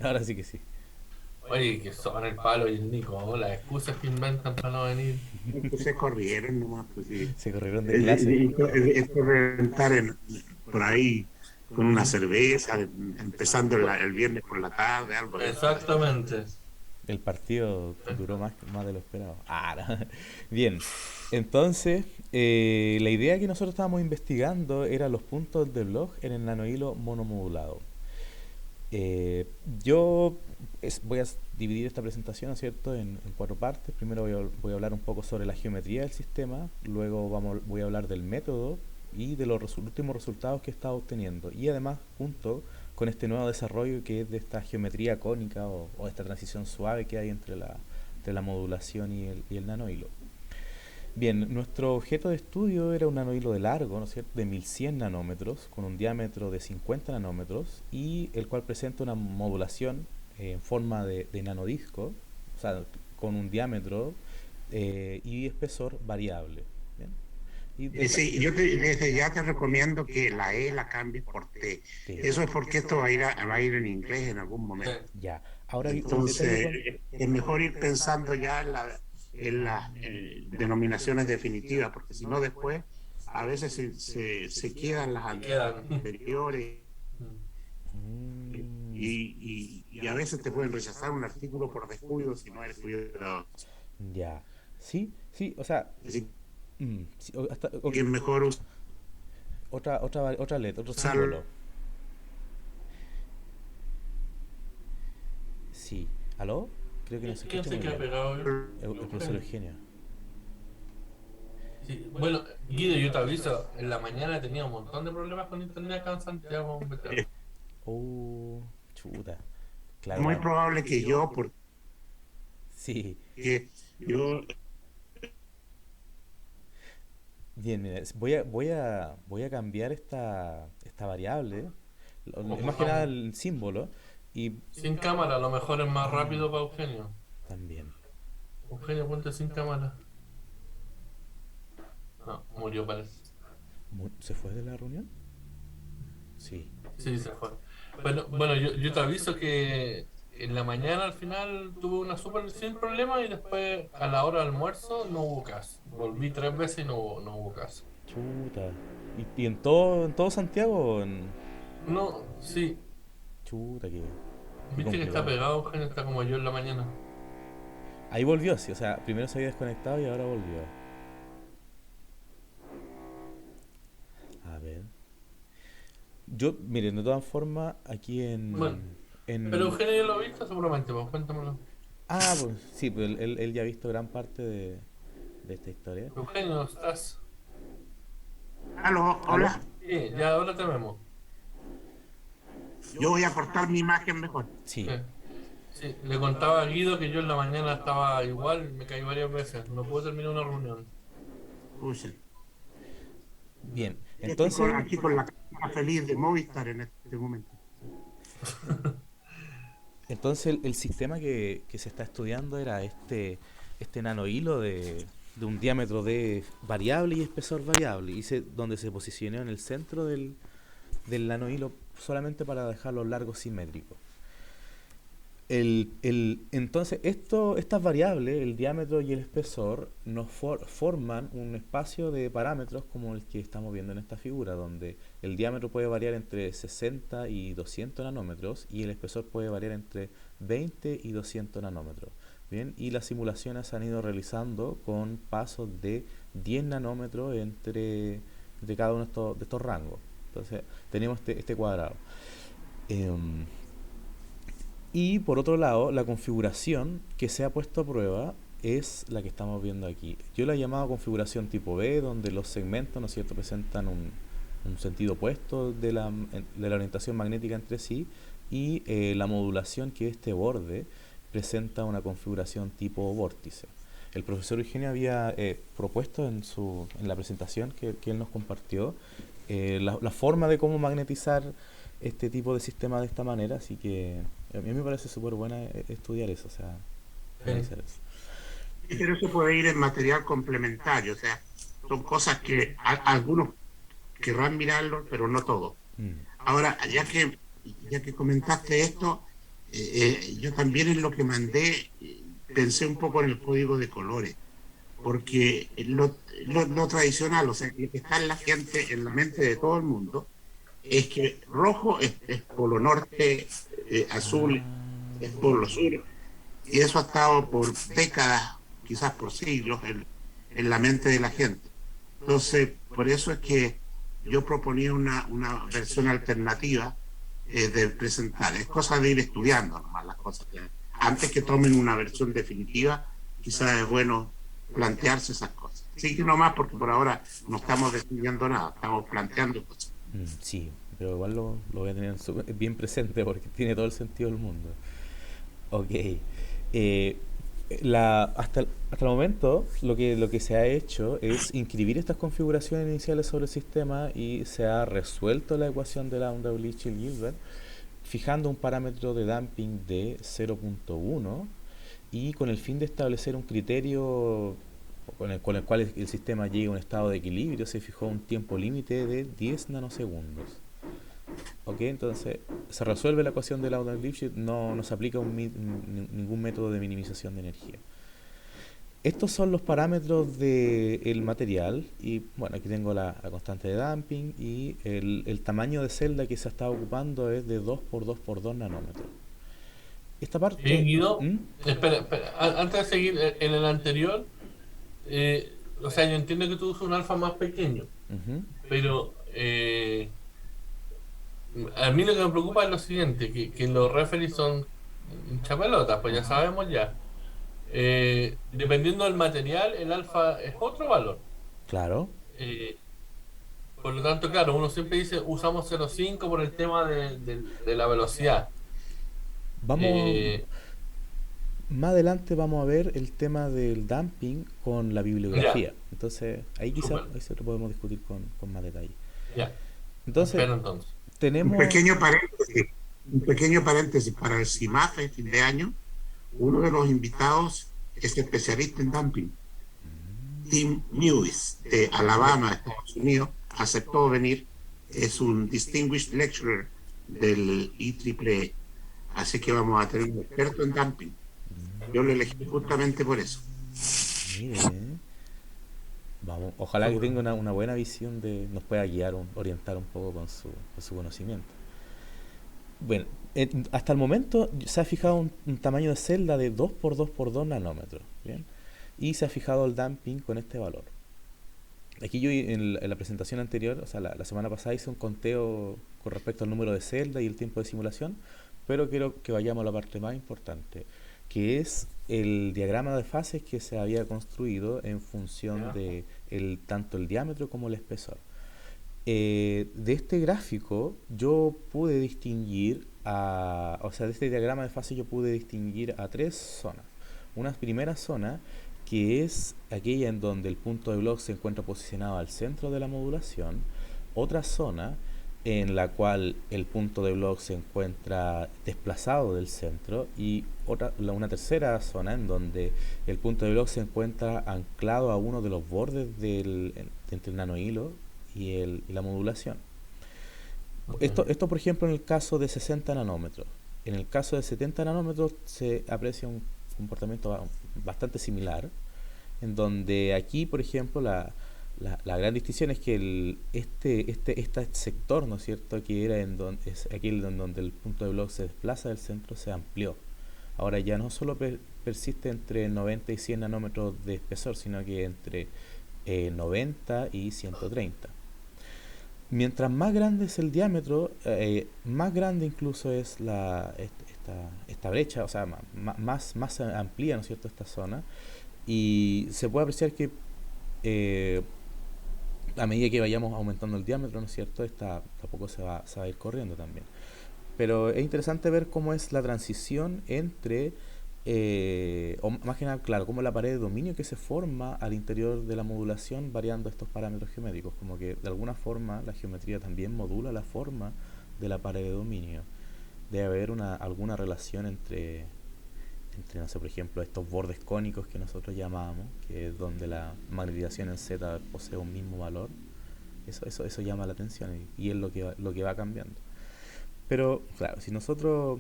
ahora sí que sí. Oye, que son el palo y el Nico, las excusas que inventan para no venir. Pues se corrieron nomás, pues sí. Se corrieron de clase. Es por reventar por ahí con una cerveza, empezando el viernes por la tarde, algo de eso. Exactamente. El partido duró más de lo esperado. No. Bien, entonces la idea que nosotros estábamos investigando era los puntos de blog en el nanohilo monomodulado. Eh, yo voy a dividir esta presentación, ¿no es cierto?, en cuatro partes. Primero voy a hablar un poco sobre la geometría del sistema, luego voy a hablar del método y de los últimos resultados que he estado obteniendo. Y además, junto con este nuevo desarrollo que es de esta geometría cónica o esta transición suave que hay entre la modulación y el nanohilo. Bien, nuestro objeto de estudio era un nanohilo de largo, ¿no es cierto?, de 1100 nanómetros, con un diámetro de 50 nanómetros, y el cual presenta una modulación en forma de nanodisco, o sea, con un diámetro y espesor variable. ¿Bien? Y Sí, desde ya te recomiendo que la E la cambies por T. T. Eso es porque esto va a ir en inglés en algún momento. Ya, ahora un detalle Entonces, con... es mejor ir pensando ya en las denominaciones definitivas, porque si no después a veces se quedan las Y quedan. anteriores Mm, y a veces te pueden rechazar un artículo por descuido si no eres cuidado. ya, sí, sí, o sea, Así sí, ok, que es mejor otra letra, otro usar símbolo. Sí, ¿aló? Creo que no se ¿Quién escucha se muy queda bien. pegado? El profesor Eugenio. Sí. Bueno, Guido, yo te aviso, en la mañana tenía un montón de problemas con internet acá en Santiago. Oh, chuta. Claro, muy probable que yo, sí. porque yo Bien, mira, voy a cambiar esta variable, más que nada Ocupamos. el símbolo, y Sin cámara, a lo mejor es más rápido para Eugenio. también. Eugenio, ponte sin cámara. No, murió parece. ¿Se fue de la reunión? Sí. Sí, se fue. Bueno, yo te aviso que en la mañana al final tuve una súper sin problema y después a la hora del almuerzo no hubo caso. Volví 3 veces y no hubo caso. Chuta. ¿Y en todo Santiago? No, sí. Chuta, qué Viste que está complicado. pegado, Eugenio, está como yo en la mañana. Ahí volvió, sí, o sea, primero se había desconectado y ahora volvió. A ver. Yo, miren, de todas formas, aquí Bueno, pero en... Eugenio ya lo viste seguramente, pues cuéntamelo. Ah, pues sí, pues él ya ha visto gran parte de esta historia. Eugenio, ¿estás? aló, ¿Aló? hola, Sí, ya ahora te vemos. yo voy a cortar mi imagen mejor. Sí. Sí. Sí, le contaba a Guido que yo en la mañana estaba igual, me caí varias veces, no pude terminar una reunión. Pucha, Bien, yo estoy entonces, aquí con la cara feliz de Movistar en este momento. entonces el sistema que se está estudiando era este nanohilo de un diámetro de variable y espesor variable, donde se posicionó en el centro del nanohilo solamente para dejar los largos simétricos. Entonces, estas variables, el diámetro y el espesor, forman un espacio de parámetros como el que estamos viendo en esta figura, donde el diámetro puede variar entre 60 y 200 nanómetros y el espesor puede variar entre 20 y 200 nanómetros. Bien, y las simulaciones se han ido realizando con pasos de 10 nanómetros entre cada uno de estos rangos. Entonces, tenemos este cuadrado. Em, y por otro lado, la configuración que se ha puesto a prueba es la que estamos viendo aquí. Yo la he llamado configuración tipo B, donde los segmentos, ¿no es cierto?, presentan un sentido opuesto de la orientación magnética entre sí, y la modulación, que es este borde, presenta una configuración tipo vórtice. El profesor Eugenio había propuesto en la presentación que él nos compartió la forma de cómo magnetizar este tipo de sistema de esta manera, así que a mí me parece súper buena estudiar eso, o sea, Sí. analizar eso. Pero eso puede ir en material complementario, o sea, son cosas que algunos querrán mirarlo, pero no todos. Mm, Ahora, ya que comentaste esto, yo también en lo que mandé pensé un poco en el código de colores, porque lo tradicional, o sea, lo que está en la gente, en la mente de todo el mundo, es que rojo es polo norte, azul es Ah, polo sur, y eso ha estado por décadas, quizás por siglos, en la mente de la gente. Entonces, por eso es que yo proponía una versión alternativa de presentar. Es cosa de ir estudiando nomás las cosas. Antes que tomen una versión definitiva, quizás es bueno plantearse esas cosas. Sí que nomás porque por ahora no estamos decidiendo nada, estamos planteando cosas. sí, pero igual lo voy a tener bien presente porque tiene todo el sentido del mundo. Ok. Eh, hasta el momento lo que se ha hecho es inscribir estas configuraciones iniciales sobre el sistema y se ha resuelto la ecuación de la onda Blichel-Gilbert fijando un parámetro de damping de 0.1 y con el fin de establecer un criterio con el cual el sistema llegue a un estado de equilibrio se fijó un tiempo límite de 10 nanosegundos. Ok, entonces se resuelve la ecuación de Lauda-Lipschitz, no se aplica ningún método de minimización de energía. Estos son los parámetros del material y bueno, aquí tengo la constante de damping y el tamaño de celda que se está ocupando es de 2 por 2 por 2 nanómetros. Esta parte... Guido, ¿Mm? espera, espera, antes de seguir en el anterior, o sea, yo entiendo que tú usas un alfa más pequeño, Ujú. pero a mí lo que me preocupa es lo siguiente, que los referees son chapelotas, pues ya sabemos ya. Dependiendo del material, el alfa es otro valor. Claro. Eh, por lo tanto, claro, uno siempre dice usamos 0,5 por el tema de la velocidad. Vamos, Eh, más adelante vamos a ver el tema del dumping con la ya, bibliografía. Entonces, ahí quizás súper, ahí se lo podemos discutir con más detalle. ya. Entonces, Espera entonces. Un tenemos... pequeño paréntesis, un pequeño paréntesis para el CIMAFE fin de año. Uno de los invitados es especialista en dumping. Tim Lewis, de Alabama, Estados Unidos, aceptó venir. Es un Distinguished Lecturer del IEEE. Así que vamos a tener un experto en dumping. Yo lo elegí justamente por eso. Mire, vamos, ojalá que Súper. tenga una buena visión nos pueda guiar, orientar un poco con su conocimiento. Bueno, hasta el momento se ha fijado un tamaño de celda de 2 por 2 por 2 nanómetros, ¿bien? Y se ha fijado el damping con este valor. Aquí yo en la presentación anterior, o sea, la semana pasada hice un conteo con respecto al número de celdas y el tiempo de simulación, pero quiero que vayamos a la parte más importante, que es el diagrama de fases que se había construido en función Ya. de tanto el diámetro como el espesor. De este gráfico yo pude distinguir, o sea, de este diagrama de fase yo pude distinguir a tres zonas. Una primera zona que es aquella en donde el punto de Bloch se encuentra posicionado al centro de la modulación, otra zona en la cual el punto de Bloch se encuentra desplazado del centro y una tercera zona en donde el punto de Bloch se encuentra anclado a uno de los bordes entre el nanohilo y la modulación. Ok. Esto, por ejemplo, en el caso de 60 nanómetros. En el caso de 70 nanómetros se aprecia un comportamiento bastante similar, en donde aquí, por ejemplo, la gran distinción es que este sector, ¿no es cierto?, que era es aquel en donde el punto de Bloch se desplaza del centro, se amplió. Ahora ya no solo persiste entre 90 y 100 nanómetros de espesor, sino que entre 90 y 130. Mientras más grande es el diámetro, más grande incluso es esta brecha, o sea, más se amplía, ¿no es cierto?, esta zona. Y se puede apreciar que eh, a medida que vayamos aumentando el diámetro, ¿no es cierto?, tampoco se va a ir corriendo también. Pero es interesante ver cómo es la transición entre, o más que nada, claro, cómo la pared de dominio que se forma al interior de la modulación variando estos parámetros geométricos, como que de alguna forma la geometría también modula la forma de la pared de dominio. Debe haber alguna relación no sé, por ejemplo, estos bordes cónicos que nosotros llamamos, que es donde la magnetización en Z posee un mismo valor. Eso llama la atención y es lo que va cambiando. Pero, claro, si nosotros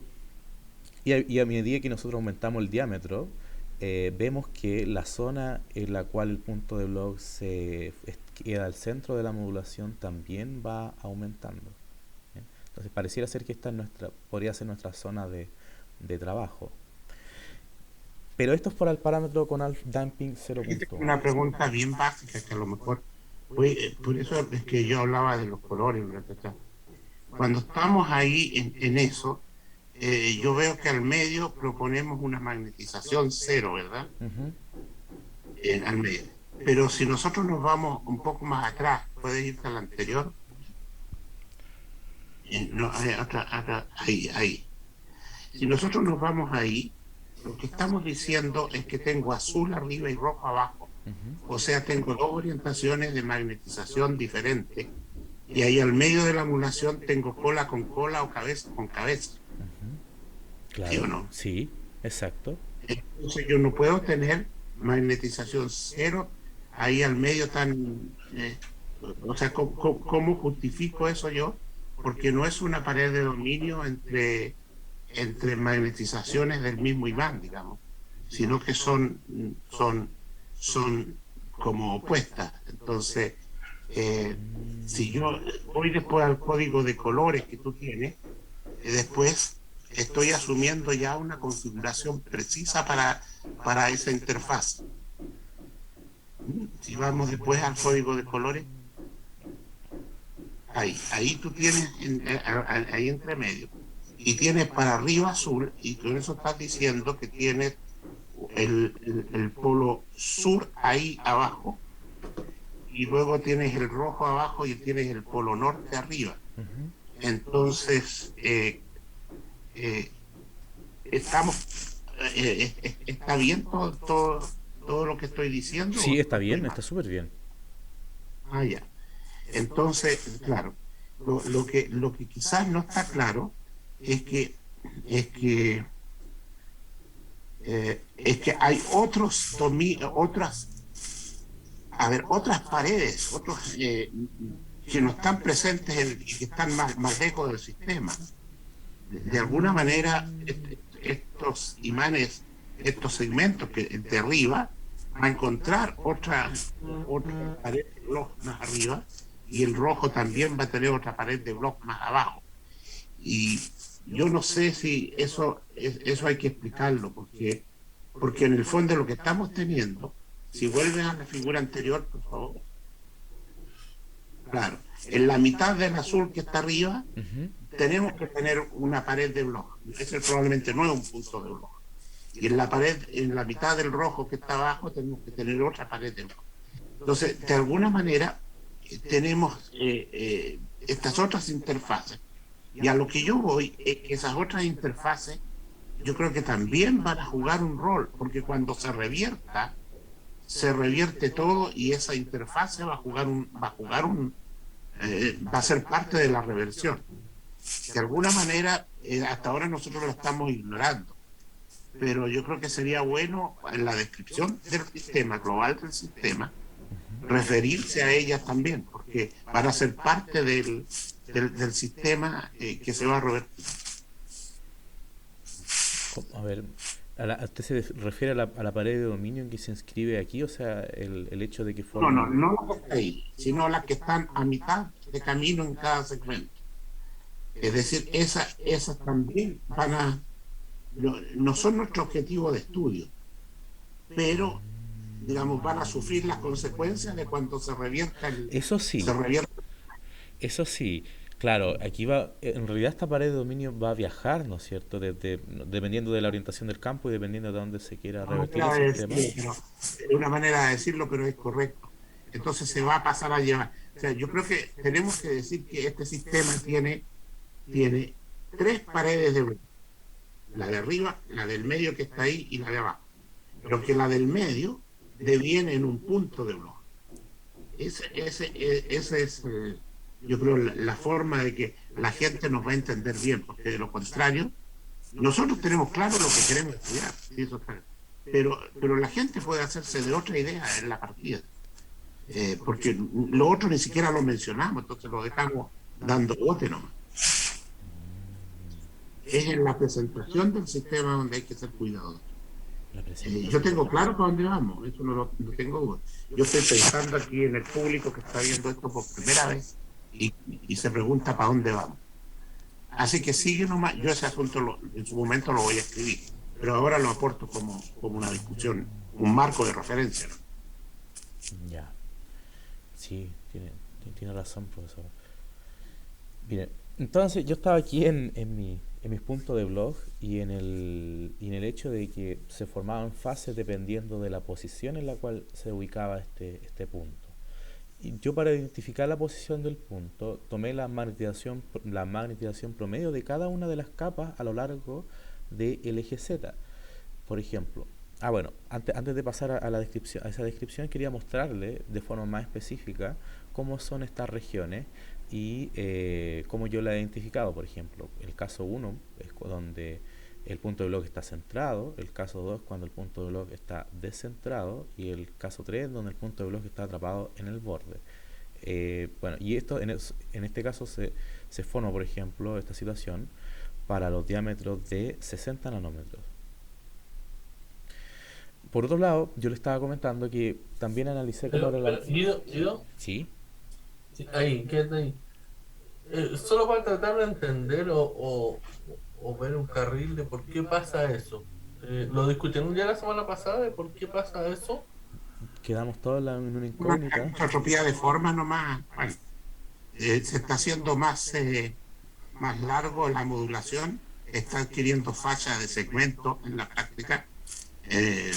Y a medida que nosotros aumentamos el diámetro, vemos que la zona en la cual el punto de blog queda al centro de la modulación también va aumentando. ¿Eh? Entonces pareciera ser que esta es podría ser nuestra zona de trabajo. Pero esto es para el parámetro con alf damping Aquí tengo 0.1. una pregunta bien básica que a lo mejor, por eso es que yo hablaba de los colores, ¿verdad? Cuando estamos ahí en eso, yo veo que al medio proponemos una magnetización cero, ¿verdad? Ujú. Al medio. Pero si nosotros nos vamos un poco más atrás, puedes irte al anterior. No, ahí. Si nosotros nos vamos ahí, lo que estamos diciendo es que tengo azul arriba y rojo abajo. Ujú. O sea, tengo dos orientaciones de magnetización diferentes. Y ahí al medio de la emulación tengo cola con cola o cabeza con cabeza. ¿Sí o Claro, no? sí, exacto. Entonces yo no puedo tener magnetización cero ahí al medio tan... o sea, ¿cómo justifico eso yo? Porque no es una pared de dominio entre magnetizaciones del mismo imán, digamos, sino que son como opuestas. Entonces, si yo voy después al código de colores que tú tienes, después estoy asumiendo ya una configuración precisa para esa interfaz. Si vamos después al código de colores, ahí tú tienes ahí entre medio. Y tienes para arriba azul, y con eso estás diciendo que tienes el polo sur ahí abajo, y luego tienes el rojo abajo y tienes el polo norte arriba. Ujú. Entonces, eh, estamos, está bien todo lo que estoy diciendo, Sí, o está estoy bien, mal. está súper bien. Ah, ya. Entonces, claro, lo que quizás no está claro es que, es que, es que hay otras paredes, que no están presentes y que están más lejos del sistema. De alguna manera, estos imanes, estos segmentos que de arriba, va a encontrar otra pared de bloques más arriba, y el rojo también va a tener otra pared de bloques más abajo. Y yo no sé si eso hay que explicarlo, porque en el fondo lo que estamos teniendo, si vuelves a la figura anterior, por favor, claro, en la mitad del azul que está arriba, Ujú. tenemos que tener una pared de blog. Ese probablemente no es un punto de blog. Y en la mitad del rojo que está abajo, tenemos que tener otra pared de blog. Entonces, de alguna manera, tenemos estas otras interfaces. Y a lo que yo voy es que esas otras interfaces, yo creo que también van a jugar un rol, porque cuando se revierte todo, y esa interfase va a ser parte de la reversión. De alguna manera, hasta ahora nosotros lo estamos ignorando, pero yo creo que sería bueno en la descripción del sistema, global del sistema, referirse a ellas también, porque van a ser parte del sistema, que se va a revertir. A ver, ¿usted se refiere a la pared de dominio en que se inscribe aquí? O sea, el hecho de que forman... No las que está ahí, sino las que están a mitad de camino en cada segmento. Es decir, esas también no son nuestro objetivo de estudio, pero, digamos, van a sufrir las consecuencias de cuando Eso se sí, revierta. eso sí. Claro, aquí va, en realidad esta pared de dominio va a viajar, ¿no es cierto? Dependiendo de la orientación del campo y dependiendo de dónde se quiera revertir el sistema. Es una manera de decirlo, pero es correcto. Entonces se va a pasar a llevar. O sea, yo creo que tenemos que decir que este sistema tiene tres paredes de bloque: la de arriba, la del medio que está ahí, y la de abajo. Pero que la del medio deviene en un punto de bloque. Ese es, yo creo, la forma de que la gente nos va a entender bien, porque de lo contrario, nosotros tenemos claro lo que queremos estudiar, ¿sí? Eso está. Pero la gente puede hacerse de otra idea en la partida, porque lo otro ni siquiera lo mencionamos, entonces lo dejamos dando bote nomás. es en la presentación del sistema donde hay que ser cuidadoso. La Yo presentación. tengo claro para dónde vamos, eso no tengo duda. Yo estoy pensando aquí en el público que está viendo esto por primera vez y se pregunta para dónde vamos. Así que sigue nomás, yo ese asunto en su momento lo voy a escribir, pero ahora lo aporto como una discusión, un marco de referencia, ¿no? Ya. Sí, tiene razón, profesor. Bien, entonces yo estaba aquí en mis puntos de blog y en el hecho de que se formaban fases dependiendo de la posición en la cual se ubicaba este punto. Y yo para identificar la posición del punto tomé la magnetización promedio de cada una de las capas a lo largo del eje Z. Por ejemplo, bueno, antes de pasar a esa descripción quería mostrarle de forma más específica cómo son estas regiones y cómo yo la he identificado. Por ejemplo, el caso 1 es donde el punto de bloque está centrado, el caso 2 cuando el punto de bloque está descentrado y el caso 3 donde el punto de bloque está atrapado en el borde. Bueno, y esto en este caso se forma, por ejemplo, esta situación para los diámetros de 60 nanómetros. Por otro lado, yo le estaba comentando que también analicé cómo era la... Guido, Sí, sí, ahí, quédate ahí. Solo para tratar de entender o ver un carril de por qué pasa eso. Lo discutimos ya la semana pasada de por qué pasa eso. quedamos todos en una Una incógnita. entropía de forma nomás, bueno, se está haciendo más largo la modulación, está adquiriendo falla de segmento en la práctica. Eh,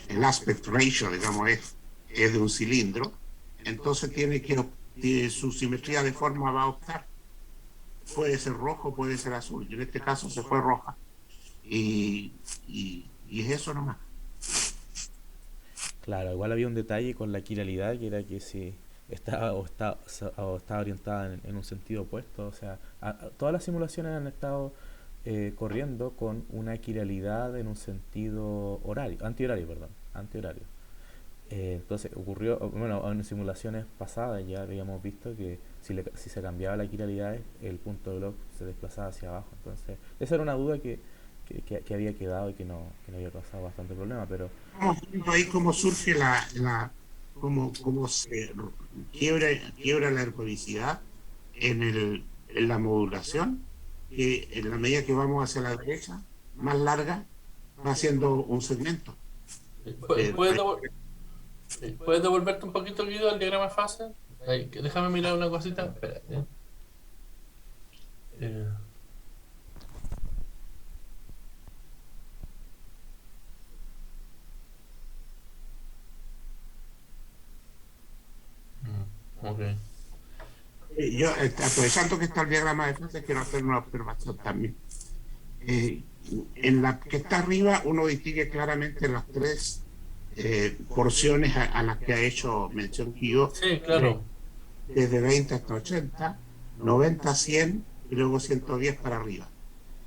el aspect ratio, digamos, es de un cilindro, entonces su simetría de forma va a optar. Puede ser rojo, puede ser azul, y en este caso se fue roja. Y es eso nomás. Claro, igual había un detalle con la quiralidad que era que si estaba orientada en un sentido opuesto, o sea, todas las simulaciones han estado corriendo con una quiralidad en un sentido antihorario, perdón, antihorario. Entonces ocurrió, bueno, en simulaciones pasadas ya habíamos visto que si se cambiaba la quiralidad, el punto de bloque se desplazaba hacia abajo. Entonces, esa era una duda que había quedado y que no había causado bastante problema, pero Estamos viendo ahí cómo surge cómo se quiebra la ergodicidad en la modulación, que en la medida que vamos hacia la derecha, más larga, va haciendo un segmento. ¿Puedes, Eh, puedes devolverte un poquito, Guido, al diagrama de fase? Ahí, déjame mirar una cosita. Espérate. Eh, ok. yo, aprovechando que está el diagrama de fase, quiero hacer una observación también. Eh, en la que está arriba, uno distingue claramente las tres porciones a las que ha hecho mención Guido, Sí, claro. desde 20 hasta 80, 90, 100 y luego 110 para arriba.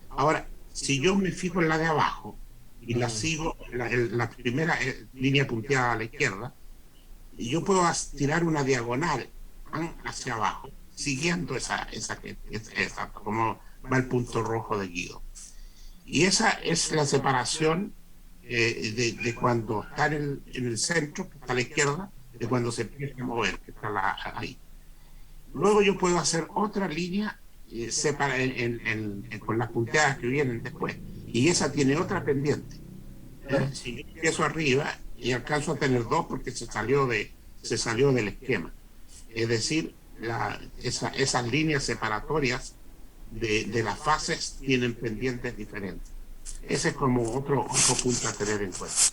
Ahora, si yo me fijo en la de abajo y la sigo, la primera línea punteada a la izquierda, yo puedo tirar una diagonal hacia abajo, siguiendo como va el punto rojo de Guido. Y esa es la separación de cuando está en el centro, que está a la izquierda, de cuando se empieza a mover, que está ahí. Luego yo puedo hacer otra línea con las punteadas que vienen después. Y esa tiene otra pendiente. Si yo empiezo arriba y alcanzo a tener dos porque se salió del esquema. Es decir, esas líneas separatorias de las fases tienen pendientes diferentes. Ese es como otro punto a tener en cuenta.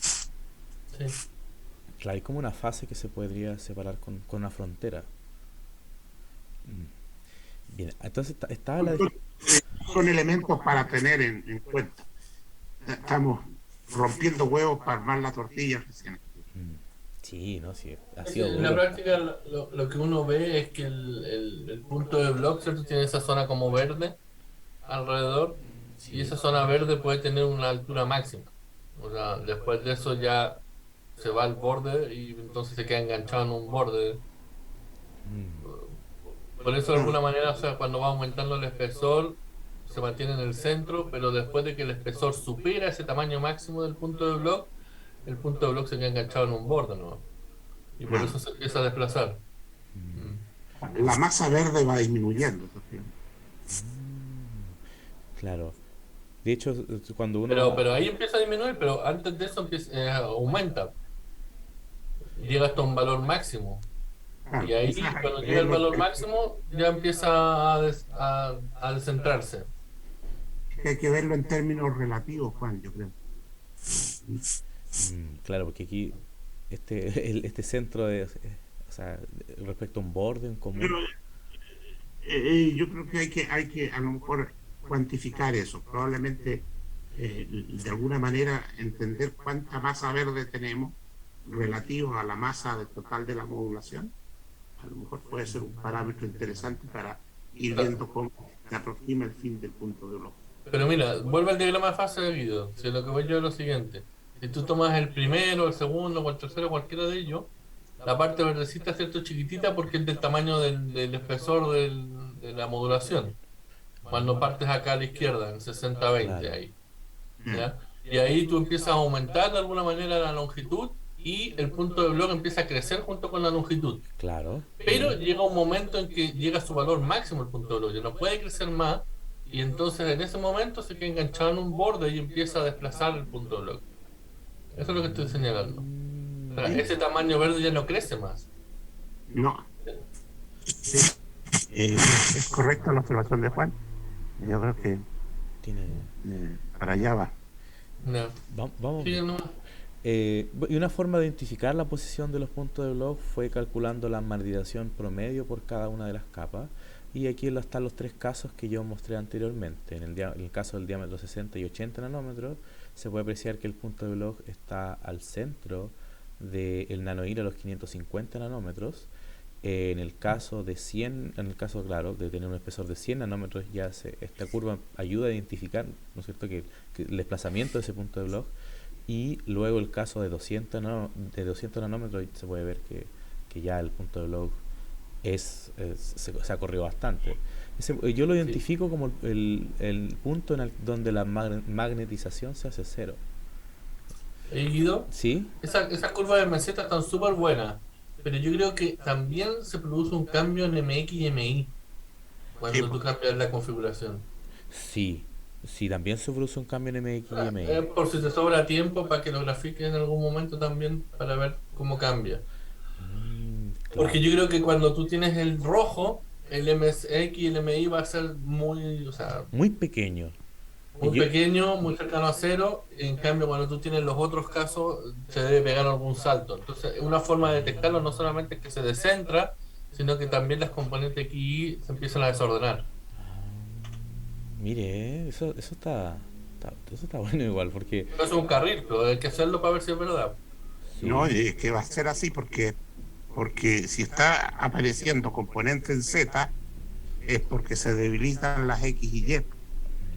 Sí. claro, hay como una fase que se podría separar con una frontera. Bien, entonces estaba la... Son elementos para tener en cuenta. Estamos rompiendo huevos para armar la tortilla recién. Sí, no, sí, ha Es sido que en la duro. práctica lo que uno ve es que el punto de block, ¿cierto? Tiene esa zona como verde alrededor y Sí. esa zona verde puede tener una altura máxima. O sea, después de eso ya se va al borde y entonces se queda enganchado en un borde. Mm, Por eso de alguna manera, o sea, cuando va aumentando el espesor, se mantiene en el centro, pero después de que el espesor supera ese tamaño máximo del punto de block, el punto de block se queda enganchado en un borde, ¿no? Y por Claro. eso se empieza a desplazar. Mm. La masa verde va disminuyendo. Claro. De hecho, cuando uno... Pero ahí empieza a disminuir, pero antes de eso aumenta. Llega hasta un valor máximo. Y Claro, quizás ahí, hay cuando que llega el verlo valor máximo, ya empieza a descentrarse. hay que verlo en términos relativos, Juan, yo creo. Claro, porque aquí este centro de, o sea, respecto a un borde en común. Pero yo creo que hay que a lo mejor cuantificar eso. Probablemente, de alguna manera, entender cuánta masa verde tenemos relativo a la masa total de la modulación. A lo mejor puede ser un parámetro interesante para ir viendo cómo se aproxima el fin del punto de bloque. Pero mira, vuelve al diagrama de fase de Guido. Si lo que voy yo es lo siguiente. Si tú tomas el primero, el segundo o el tercero, cualquiera de ellos, la parte verdecita es cierto chiquitita porque es del tamaño del espesor de la modulación. Cuando partes acá a la izquierda, en 60-20 Claro. ahí. ¿Ya? Y ahí tú empiezas a aumentar de alguna manera la longitud y el punto de bloque empieza a crecer junto con la longitud. Claro. Pero llega un momento en que llega a su valor máximo el punto de bloque, no puede crecer más y entonces en ese momento se queda enganchado en un borde y empieza a desplazar el punto de bloque. Eso es lo que estoy señalando. O sea, ¿Sí? ese tamaño verde ya no crece más. No. Sí. Es correcta la observación de Juan. Yo creo que Tiene... para allá va. No. Vamos Sí, bien. no. Y una forma de identificar la posición de los puntos de blog fue calculando la marginación promedio por cada una de las capas. Y aquí están los tres casos que yo mostré anteriormente. En el caso del diámetro 60 y 80 nanómetros, se puede apreciar que el punto de blog está al centro del nanoir a los 550 nanómetros. En el caso de 100, en el caso claro, de tener un espesor de 100 nanómetros, esta curva ayuda a identificar, ¿no es cierto?, que el desplazamiento de ese punto de blog. Y luego el caso de 200 nanómetros se puede ver que ya el punto de blog se ha corrido bastante. Yo lo Sí. identifico como el punto donde la magnetización se hace cero. Guido, ¿Sí? esas curvas de meseta están súper buenas, pero yo creo que también se produce un cambio en MX y MI Sí, cuando tú cambias la configuración. Sí. Sí, también se produce un cambio en MX y MI. Por si te sobra tiempo para que lo grafiques en algún momento también para ver cómo cambia. Porque Claro. yo creo que cuando tú tienes el rojo, el MSX y el MI va a ser muy, o sea, Muy pequeño. Y muy pequeño, muy cercano a cero. En cambio, cuando tú tienes los otros casos, se debe pegar algún salto. Entonces, una forma de detectarlo no solamente es que se descentra, sino que también las componentes X y Y se empiezan a desordenar. Mire, eso está bueno igual, porque Eso es un carril, pero hay que hacerlo para ver si es verdad. no, sí, es que va a ser así porque si está apareciendo componente en Z es porque se debilitan las X y Y,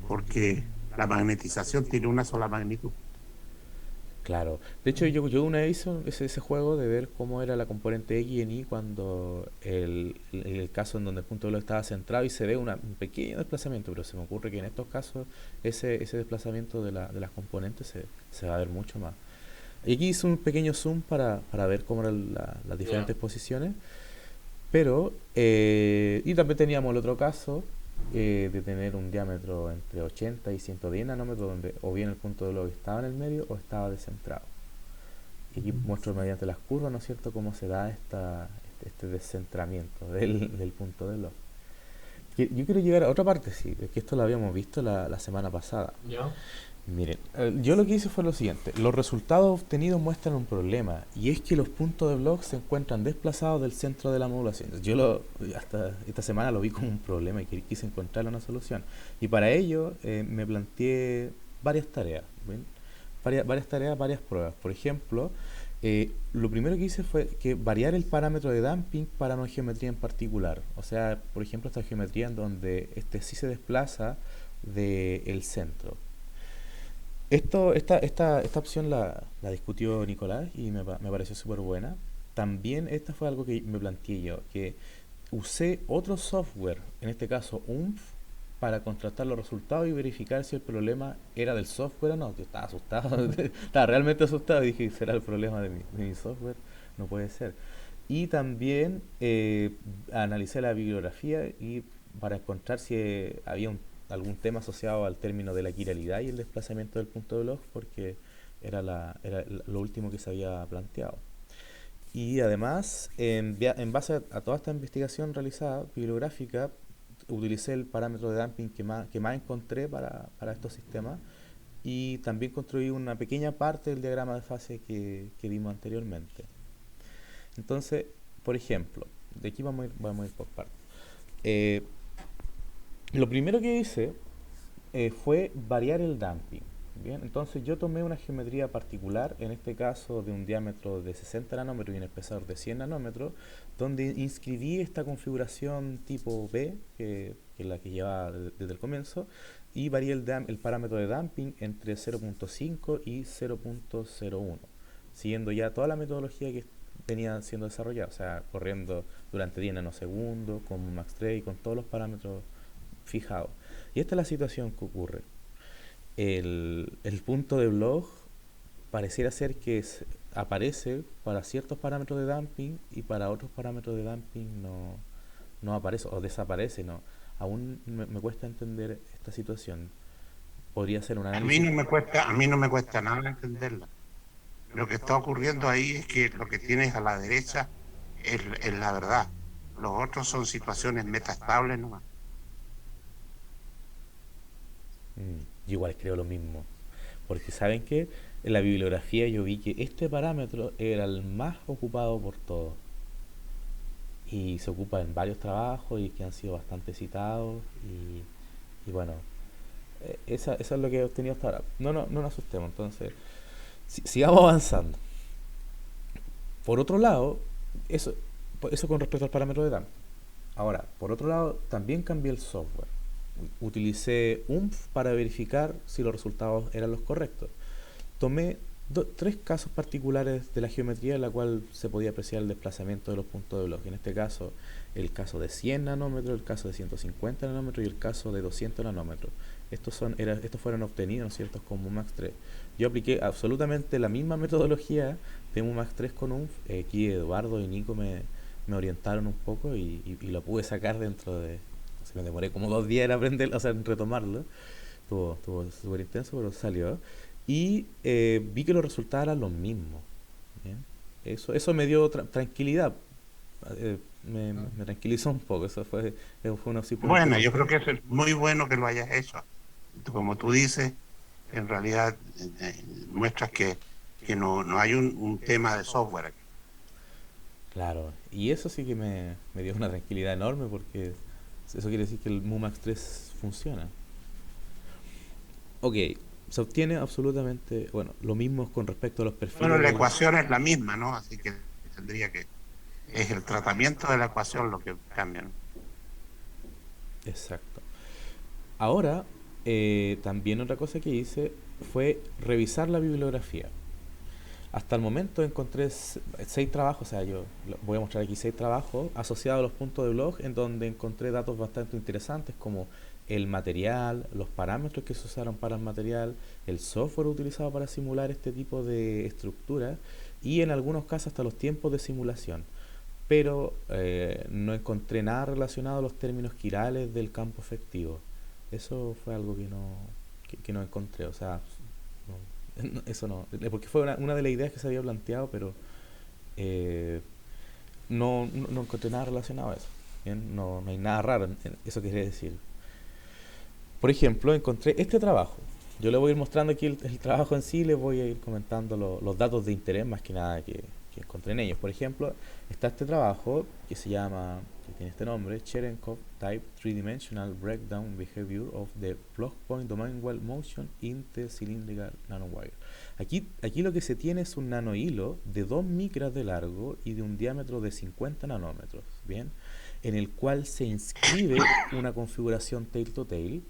porque la magnetización tiene una sola magnitud. claro. De hecho, yo una vez hice ese juego de ver cómo era la componente X en Y cuando el caso en donde el punto de blog estaba centrado y se ve un pequeño desplazamiento, pero se me ocurre que en estos casos ese desplazamiento de las componentes se va a ver mucho más. Y aquí hice un pequeño zoom para ver cómo eran las diferentes Ya. posiciones, pero, y también teníamos el otro caso de tener un diámetro entre 80 y 110 nanómetros, donde o bien el punto de blog estaba en el medio o estaba descentrado. Y aquí muestro mediante las curvas, ¿no es cierto?, cómo se da este descentramiento del punto de blog. Yo quiero llegar a otra parte, sí, que esto lo habíamos visto la semana pasada. ¿Ya? Miren, yo lo que hice fue lo siguiente. Los resultados obtenidos muestran un problema, y es que los puntos de blog se encuentran desplazados del centro de la modulación. Hasta esta semana lo vi como un problema y quise encontrar una solución. Y para ello me planteé varias tareas, ¿ven? Varias tareas, varias pruebas. Por ejemplo, lo primero que hice fue variar el parámetro de damping para una geometría en particular. O sea, por ejemplo, esta geometría en donde sí se desplaza del centro. Esta opción la discutió Nicolás y me pareció súper buena. También esta fue algo que me planteé yo, que usé otro software, en este caso UMF, para contrastar los resultados y verificar si el problema era del software o no. Yo estaba asustado, estaba realmente asustado y dije, ¿será el problema de mi software? No puede ser. Y también analicé la bibliografía y para encontrar si había algún tema asociado al término de la quiralidad y el desplazamiento del punto de log, porque era lo último que se había planteado. Y además, en base a toda esta investigación realizada, bibliográfica, utilicé el parámetro de dumping que más encontré para estos sistemas y también construí una pequeña parte del diagrama de fase que vimos anteriormente. Entonces, por ejemplo, de aquí vamos a ir por partes. Lo primero que hice fue variar el damping. Bien, entonces yo tomé una geometría particular, en este caso de un diámetro de 60 nanómetros y un espesor de 100 nanómetros, donde inscribí esta configuración tipo B, que es la que llevaba desde el comienzo, y varié el parámetro de damping entre 0.5 y 0.01, siguiendo ya toda la metodología que venía siendo desarrollada, o sea, corriendo durante 10 nanosegundos, con Max 3 y con todos los parámetros fijados. Y esta es la situación que ocurre. El punto de blog pareciera ser que aparece para ciertos parámetros de damping y para otros parámetros de damping no aparece o desaparece. No. Aún me cuesta entender esta situación. Podría ser un análisis. A mí no me cuesta nada entenderla. Lo que está ocurriendo ahí es que lo que tienes a la derecha es la verdad. Los otros son situaciones metaestables nomás. Yo igual creo lo mismo. Porque saben que en la bibliografía yo vi que este parámetro era el más ocupado por todos. Y se ocupa en varios trabajos y que han sido bastante citados. Y bueno, eso es lo que he obtenido hasta ahora. No nos asustemos, entonces sigamos avanzando. Por otro lado, eso con respecto al parámetro de damping. Ahora, por otro lado, también cambié el software. Utilicé UMF para verificar si los resultados eran los correctos. Tomé tres casos particulares de la geometría en la cual se podía apreciar el desplazamiento de los puntos de bloque. En este caso, el caso de 100 nanómetros, el caso de 150 nanómetros y el caso de 200 nanómetros. Estos fueron obtenidos, ¿no es cierto?, con MUMAX 3. Yo apliqué absolutamente la misma metodología de MUMAX 3 con UMF. Aquí Eduardo y Nico me orientaron un poco y lo pude sacar dentro de... me demoré como 2 días en aprender, o sea, en retomarlo. Estuvo súper intenso, pero salió. Y vi que los resultados eran los mismos. ¿Bien? Eso me dio tranquilidad. Me tranquilizó un poco. Eso fue una Bueno, yo creo que es muy bueno que lo hayas hecho. Como tú dices, en realidad muestras que no hay un tema de software aquí. Claro, y eso sí que me dio una tranquilidad enorme porque eso quiere decir que el MUMAX 3 funciona. Ok, se obtiene absolutamente, bueno, lo mismo con respecto a los perfiles. Bueno, la ecuación es la misma, ¿no? Así que tendría que... Es el tratamiento de la ecuación lo que cambia, ¿no? Exacto. Ahora, también otra cosa que hice fue revisar la bibliografía. Hasta el momento encontré 6 trabajos, o sea, yo voy a mostrar aquí 6 trabajos asociados a los puntos de blog en donde encontré datos bastante interesantes como el material, los parámetros que se usaron para el material, el software utilizado para simular este tipo de estructura y en algunos casos hasta los tiempos de simulación. Pero no encontré nada relacionado a los términos quirales del campo efectivo. Eso fue algo que no encontré, o sea, eso no, porque fue una de las ideas que se había planteado, pero no encontré nada relacionado a eso. ¿Bien? No hay nada raro eso quiere decir. Por ejemplo, encontré este trabajo. Yo le voy a ir mostrando aquí el trabajo en sí, les voy a ir comentando los datos de interés más que nada que encontré en ellos. Por ejemplo, está este trabajo que tiene este nombre, Cherenkov Type 3-Dimensional Breakdown Behavior of the Plug Point Domain Well Motion in the Cylindrical Nanowire. Aquí lo que se tiene es un nanohilo de 2 micras de largo y de un diámetro de 50 nanómetros, ¿bien? En el cual se inscribe una configuración tail-to-tail.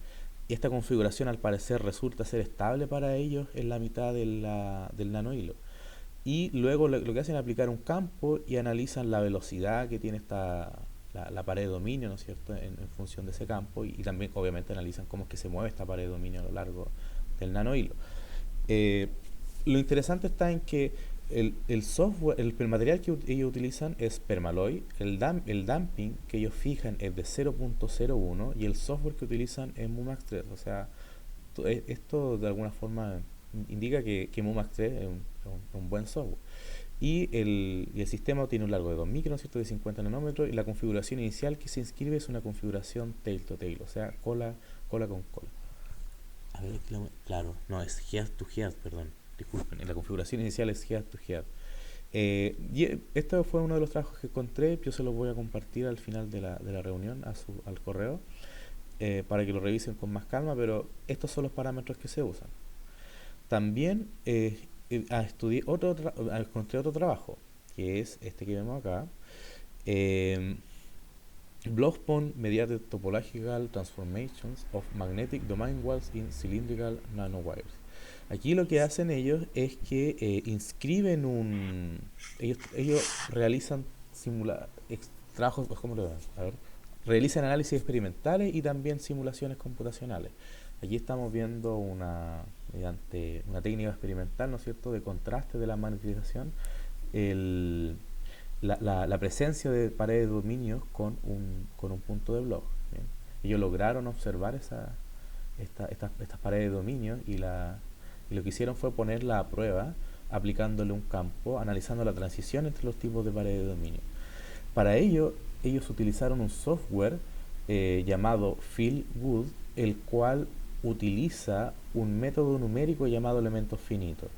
Y esta configuración al parecer resulta ser estable para ellos en la mitad del nanohilo. Y luego lo que hacen es aplicar un campo y analizan la velocidad que tiene la pared de dominio, ¿no es cierto?, en función de ese campo, y también obviamente analizan cómo es que se mueve esta pared de dominio a lo largo del nanohilo. Eh, lo interesante está en que el software, el material que ellos utilizan es Permaloy, el damping que ellos fijan es de 0.01 y el software que utilizan es Mumax 3. O sea, esto de alguna forma indica que Mumax 3 es un buen software. Y el sistema tiene un largo de 2 micros, ¿cierto?, de 50 nanómetros, y la configuración inicial que se inscribe es una configuración tail to tail, o sea, cola con cola. A ver, claro, no, es head to head, perdón, disculpen, en la configuración inicial es head to head. Este fue uno de los trabajos que encontré, yo se los voy a compartir al final de la reunión al correo, para que lo revisen con más calma, pero estos son los parámetros que se usan. También encontré otro trabajo, que es este que vemos acá, Bloch-Pohn Mediated Topological Transformations of Magnetic Domain Walls in Cylindrical Nanowires. Aquí lo que hacen ellos es que inscriben ellos realizan trabajos, ¿cómo lo ven? A ver, realizan análisis experimentales y también simulaciones computacionales. Aquí estamos viendo mediante una técnica experimental, ¿no es cierto?, de contraste de la magnetización, la presencia de paredes de dominio con un punto de Bloch. ¿Bien? Ellos lograron observar estas paredes de dominio y lo que hicieron fue ponerla a prueba aplicándole un campo, analizando la transición entre los tipos de paredes de dominio. Para ello, ellos utilizaron un software llamado Fieldwood, el cual utiliza un método numérico llamado elementos finitos.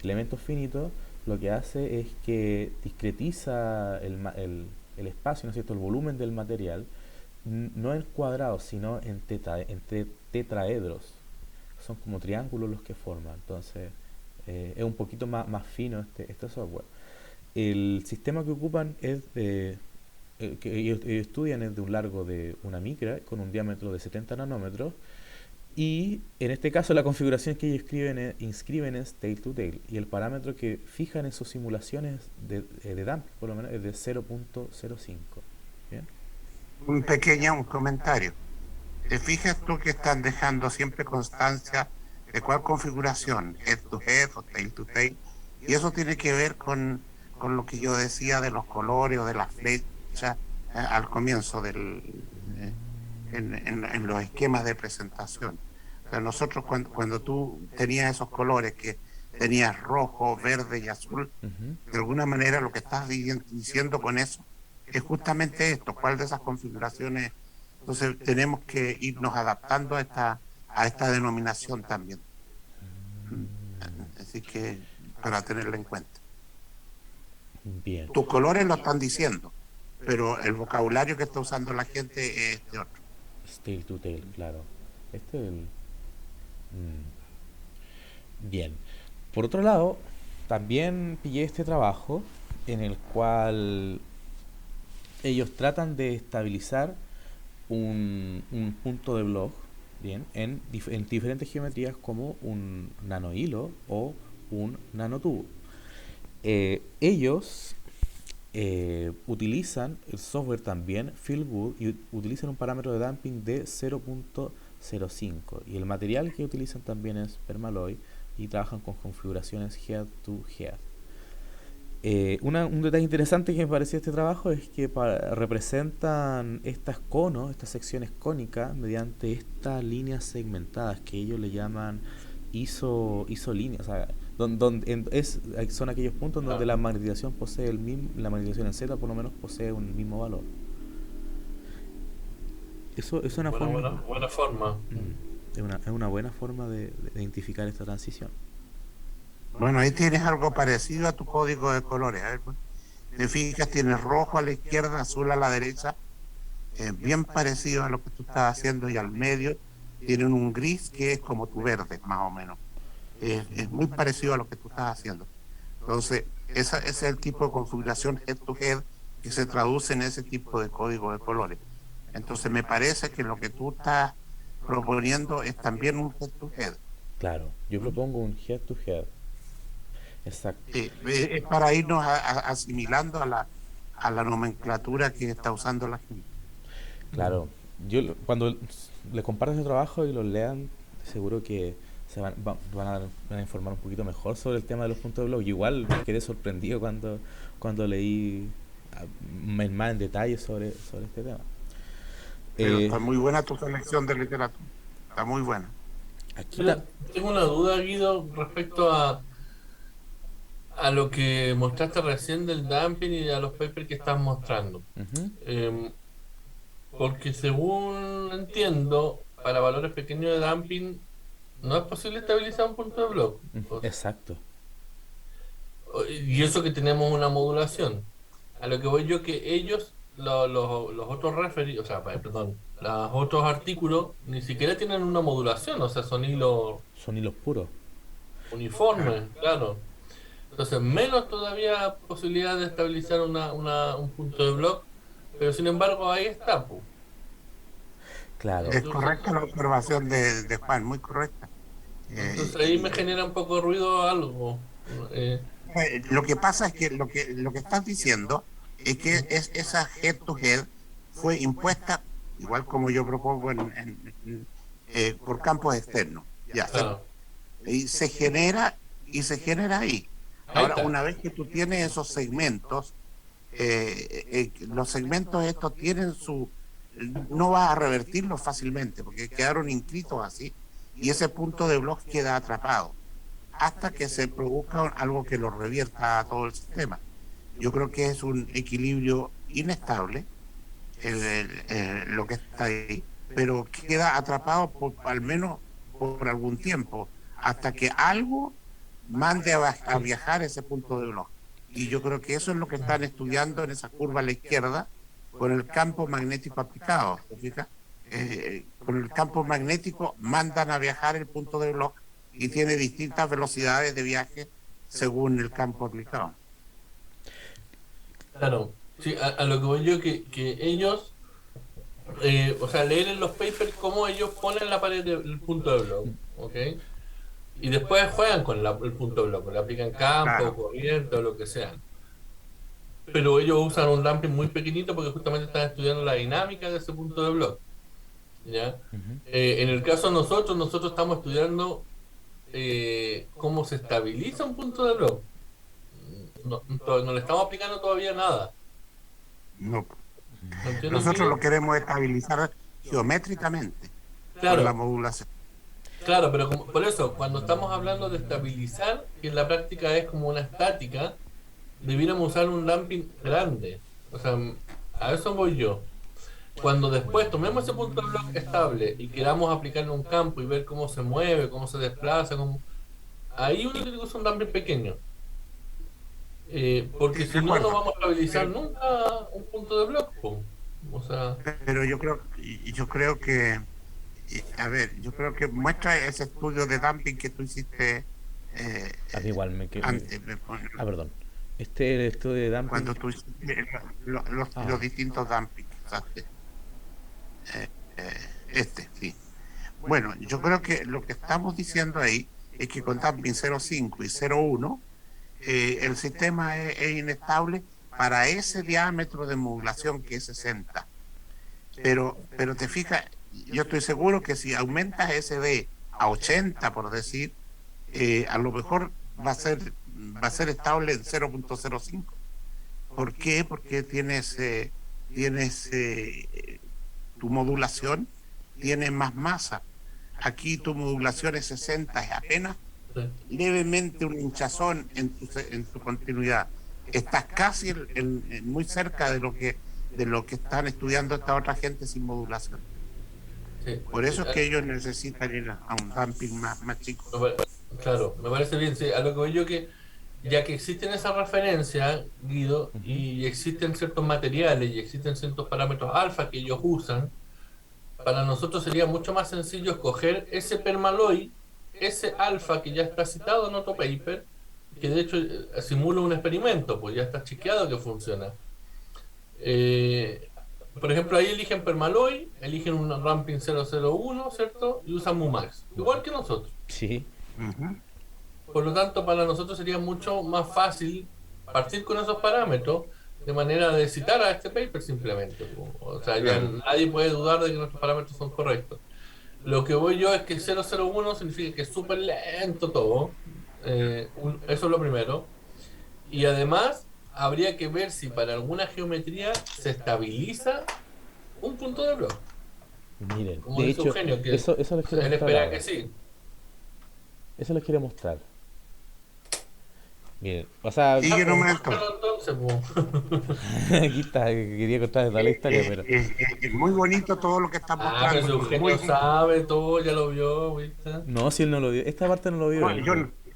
Elementos finitos lo que hace es que discretiza el espacio, ¿no es cierto?, el volumen del material, no en cuadrados, sino en tetraedros. Son como triángulos los que forman. Entonces, es un poquito más fino este software. El sistema que ocupan es que ellos estudian es de un largo de 1 micra con un diámetro de 70 nanómetros, y en este caso la configuración que ellos inscriben es tail to tail, y el parámetro que fijan en sus simulaciones de damping por lo menos es de 0.05. ¿Bien? Un comentario. ¿Te fijas tú que están dejando siempre constancia de cuál configuración, head to head o tail to tail? Y eso tiene que ver con lo que yo decía de los colores o de las flechas al comienzo en los esquemas de presentación. O sea, nosotros cuando tú tenías esos colores que tenías rojo, verde y azul, de alguna manera lo que estás diciendo con eso es justamente esto, cuál de esas configuraciones. Entonces tenemos que irnos adaptando a esta denominación también. Así que para tenerla en cuenta. Bien. Tus colores lo están diciendo, pero el vocabulario que está usando la gente es de otro. Tail to tail, claro. Este es Bien. Por otro lado, también pillé este trabajo en el cual ellos tratan de estabilizar un punto de Bloch, bien, en diferentes geometrías como un nanohilo o un nanotubo. Ellos utilizan el software también, Fieldwood, y utilizan un parámetro de damping de 0.05, y el material que utilizan también es Permaloy y trabajan con configuraciones head to head. Un detalle interesante que me pareció este trabajo es que representan estas secciones cónicas mediante estas líneas segmentadas que ellos le llaman isolíneas, o sea, son aquellos puntos donde la magnetización posee la magnetización en Z por lo menos posee un mismo valor. Eso es una buena forma. Es una buena forma de identificar esta transición. Bueno, ahí tienes algo parecido a tu código de colores. A ver, te fijas, tienes rojo a la izquierda, azul a la derecha, bien parecido a lo que tú estás haciendo, y al medio tienen un gris que es como tu verde, más o menos. Es muy parecido a lo que tú estás haciendo. Entonces, ese es el tipo de configuración head to head que se traduce en ese tipo de código de colores. Entonces, me parece que lo que tú estás proponiendo es también un head to head. Claro, yo propongo un head to head. Exacto. Es para irnos asimilando a la nomenclatura que está usando la gente. Claro, cuando le compartas el trabajo y lo lean, seguro que van a informar un poquito mejor sobre el tema de los puntos de blog. Yo igual me quedé sorprendido cuando leí más en detalle sobre este tema. Pero Eh, está muy buena tu selección de literatura. Está muy buena. aquí Mira, tengo una duda, Guido, respecto a lo que mostraste recién del dumping y a los papers que estás mostrando. ujú, Em, Porque según entiendo, para valores pequeños de dumping no es posible estabilizar un punto de blog. exacto. Y eso que tenemos una modulación. A lo que voy yo que ellos, los otros referidos, o sea, perdón, los otros artículos ni siquiera tienen una modulación, o sea, son hilos Son hilos puros. uniformes, claro. Entonces, menos todavía posibilidad de estabilizar un punto de blog, pero sin embargo ahí está, po. Claro. Es Entonces, correcta la observación de Juan, muy correcta. entonces ahí me genera un poco de ruido algo. Eh, Lo que pasa es que lo que estás diciendo es que esa head to head fue impuesta, igual como yo propongo, por campos externos. Ya, claro, y se genera ahí. ahí Ahora, está. una vez que tú tienes esos segmentos, los segmentos estos tienen no vas a revertirlos fácilmente porque quedaron inscritos así y ese punto de blog queda atrapado hasta que se produzca algo que lo revierta a todo el sistema. Yo creo que es un equilibrio inestable lo que está ahí, pero queda atrapado al menos por algún tiempo, hasta que algo mande a viajar ese punto de blog. Y yo creo que eso es lo que están estudiando en esa curva a la izquierda con el campo magnético aplicado. ¿Te fijas? Con el campo magnético mandan a viajar el punto de blog y tiene distintas velocidades de viaje según el campo aplicado. Claro, sí, a lo que voy yo que ellos, o sea, leer en los papers cómo ellos ponen la pared del punto de blog, ¿ok? Y después juegan con el punto de blog, le aplican campo, Claro. corriente o lo que sea. Pero ellos usan un damping muy pequeñito porque justamente están estudiando la dinámica de ese punto de blog, ¿ya? Ujú. En el caso de nosotros estamos estudiando cómo se estabiliza un punto de blog. No le estamos aplicando todavía nada. No. ¿Me entiendes, Nosotros lo Guido? queremos estabilizar geométricamente con la Claro, modulación. claro, pero por eso, cuando estamos hablando de estabilizar, que en la práctica es como una estática, debiéramos usar un damping grande. O sea, a eso voy yo. Cuando después tomemos ese punto de blog estable y queramos aplicarle un campo y ver cómo se mueve, cómo se desplaza, ahí uno tiene que usar un damping pequeño. Porque Sí, si de no, no acuerdo. vamos a estabilizar Pero, nunca un punto de blog, po. O sea, pero yo creo que, a ver, yo creo que muestra ese estudio de dumping que tú hiciste A mí igual antes, perdón. Este es el estudio de cuando dumping. tú hiciste los Ah, distintos dumping. Sí. Bueno, yo creo que lo que estamos diciendo ahí es que con dumping 0,5 y 0,1 el sistema es inestable para ese diámetro de modulación que es 60. Pero te fijas, yo estoy seguro que si aumentas SD a 80, por decir, a lo mejor va a ser estable en 0,05. ¿Por qué? Porque tienes tu modulación, tiene más masa. Aquí tu modulación es 60, es apenas sí. levemente un hinchazón en tu continuidad. Estás casi muy cerca de lo que están estudiando esta otra gente sin modulación. Sí. Por eso es que ellos necesitan ir a un dumping más chico. Me pare- Claro, me parece bien. Sí, a lo que voy yo que, ya que existen esas referencias, Guido, ujú. y existen ciertos materiales y existen ciertos parámetros alfa que ellos usan, para nosotros sería mucho más sencillo escoger ese permaloy, ese alfa que ya está citado en otro paper, que de hecho simula un experimento, pues ya está chequeado que funciona. Eh, por ejemplo, ahí eligen permaloy, eligen un ramping 001, ¿cierto? Y usan Mumax, igual que nosotros. Sí, Ujú. Por lo tanto, para nosotros sería mucho más fácil partir con esos parámetros, de manera de citar a este paper simplemente, po. O sea, ya Claro. nadie puede dudar de que nuestros parámetros son correctos. Lo que voy yo es que 001 significa que es súper lento todo. Eso es lo primero. Y además, habría que ver si para alguna geometría se estabiliza un punto de blog. Miren, Como de dice hecho, Eugenio, que eso les quiero él mostrar espera que ahora. sí. Eso les quiero mostrar. Miren, o sea, Sigue Ya, pues, nomás entonces. muéstralo entonces, pues. aquí está, quería contarles toda la historia, pero Es muy bonito todo lo que estás Ah, pero mostrando, si muy Eugenio bonito. sabe todo, ya lo vio, ¿viste? no, si él no lo vio, esta parte no lo vio No, él, yo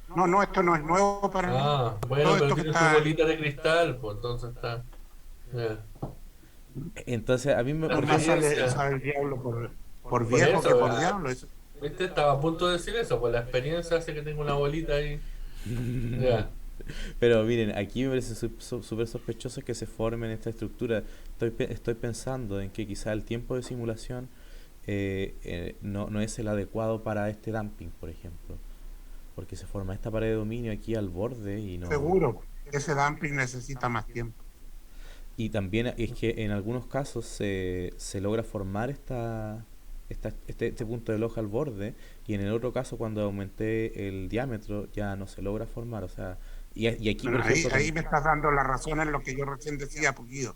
pero no, esto no es nuevo para mí. Ah, bueno, Todo pero esto que tiene su está, bolita de cristal, pues entonces está. Ya. entonces a mí La por más ejemplo, experiencia. sabe el diablo por Por viejo que eso, por diablo. Eso. ¿viste? Estaba a punto de decir eso, pues la experiencia hace que tenga una bolita ahí. Ya. pero miren, aquí me parece súper sospechoso que se forme en esta estructura. Estoy pensando en que quizá el tiempo de simulación no es el adecuado para este dumping, por ejemplo, porque se forma esta pared de dominio aquí al borde y no. Seguro, ese dumping necesita más tiempo. Y también es que en algunos casos se logra formar este punto de hoja al borde, y en el otro caso cuando aumenté el diámetro ya no se logra formar. O sea, y aquí por Bueno, ejemplo ahí me estás dando la razón en lo que yo recién decía, poquito.